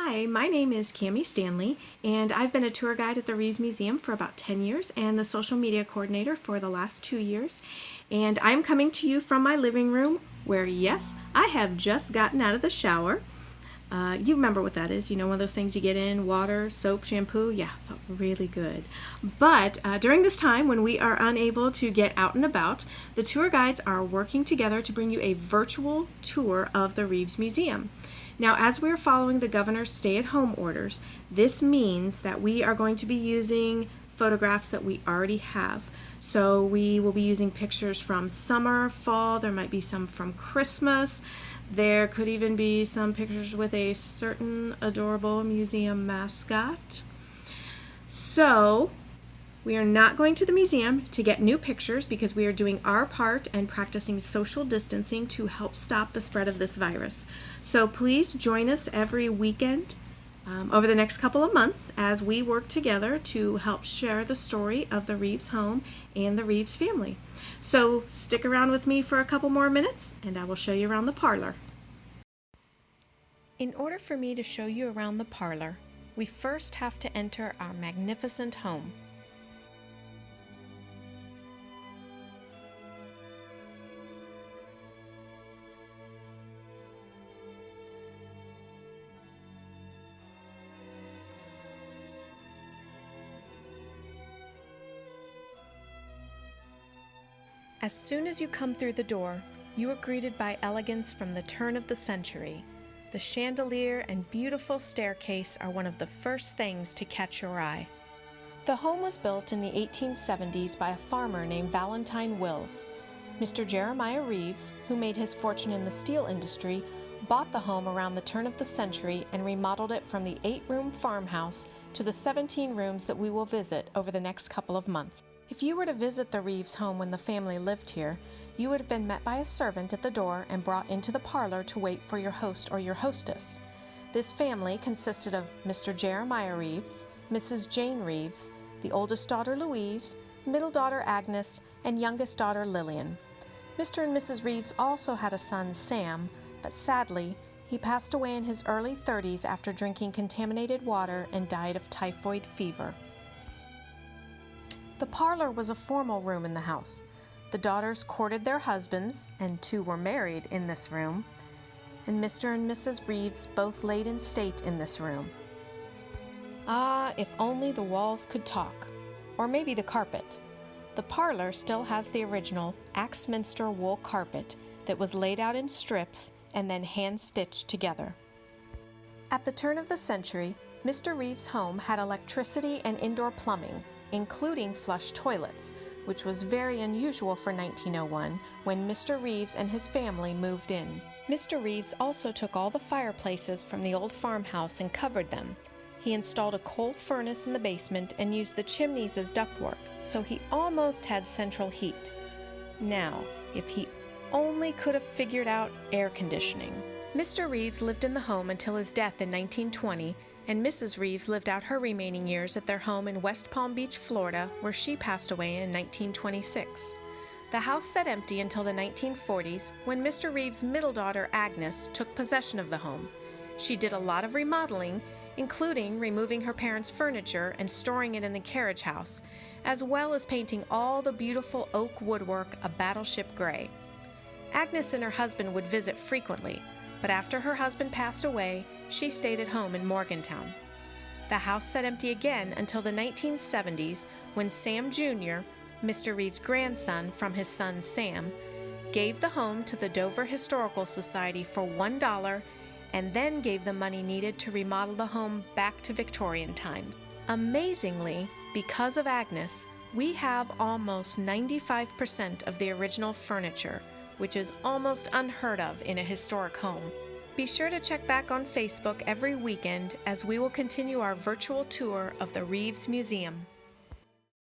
Hi, my name is Cami Stanley, and I've been a tour guide at the Reeves Museum for about 10 years and the social media coordinator for the last 2 years. And I'm coming to you from my living room where, yes, I have just gotten out of the shower. You remember what that is, one of those things you get in, water, soap, shampoo. Yeah, felt really good. But during this time when we are unable to get out and about, the tour guides are working together to bring you a virtual tour of the Reeves Museum. Now, as we're following the governor's stay-at-home orders, this means that we are going to be using photographs that we already have. So we will be using pictures from summer, fall, there might be some from Christmas. There could even be some pictures with a certain adorable museum mascot. So we are not going to the museum to get new pictures because we are doing our part and practicing social distancing to help stop the spread of this virus. So please join us every weekend over the next couple of months as we work together to help share the story of the Reeves home and the Reeves family. So stick around with me for a couple more minutes and I will show you around the parlor. In order for me to show you around the parlor, we first have to enter our magnificent home. As soon as you come through the door, you are greeted by elegance from the turn of the century. The chandelier and beautiful staircase are one of the first things to catch your eye. The home was built in the 1870s by a farmer named Valentine Wills. Mr. Jeremiah Reeves, who made his fortune in the steel industry, bought the home around the turn of the century and remodeled it from the 8-room farmhouse to the 17 rooms that we will visit over the next couple of months. If you were to visit the Reeves home when the family lived here, you would have been met by a servant at the door and brought into the parlor to wait for your host or your hostess. This family consisted of Mr. Jeremiah Reeves, Mrs. Jane Reeves, the oldest daughter Louise, middle daughter Agnes, and youngest daughter Lillian. Mr. and Mrs. Reeves also had a son, Sam, but sadly, he passed away in his early 30s after drinking contaminated water and died of typhoid fever. The parlor was a formal room in the house. The daughters courted their husbands, and 2 were married in this room, and Mr. and Mrs. Reeves both laid in state in this room. Ah, if only the walls could talk, or maybe the carpet. The parlor still has the original Axminster wool carpet that was laid out in strips and then hand-stitched together. At the turn of the century, Mr. Reeves' home had electricity and indoor plumbing, including flush toilets, which was very unusual for 1901 when Mr. Reeves and his family moved in. Mr. Reeves also took all the fireplaces from the old farmhouse and covered them. He installed a coal furnace in the basement and used the chimneys as ductwork, so he almost had central heat. Now, if he only could have figured out air conditioning. Mr. Reeves lived in the home until his death in 1920, and Mrs. Reeves lived out her remaining years at their home in West Palm Beach, Florida, where she passed away in 1926. The house sat empty until the 1940s, when Mr. Reeves' middle daughter, Agnes, took possession of the home. She did a lot of remodeling, including removing her parents' furniture and storing it in the carriage house, as well as painting all the beautiful oak woodwork a battleship gray. Agnes and her husband would visit frequently, but after her husband passed away, she stayed at home in Morgantown. The house sat empty again until the 1970s when Sam Jr., Mr. Reeves' grandson from his son Sam, gave the home to the Dover Historical Society for $1 and then gave the money needed to remodel the home back to Victorian times. Amazingly, because of Agnes, we have almost 95% of the original furniture, which is almost unheard of in a historic home. Be sure to check back on Facebook every weekend as we will continue our virtual tour of the Reeves Museum.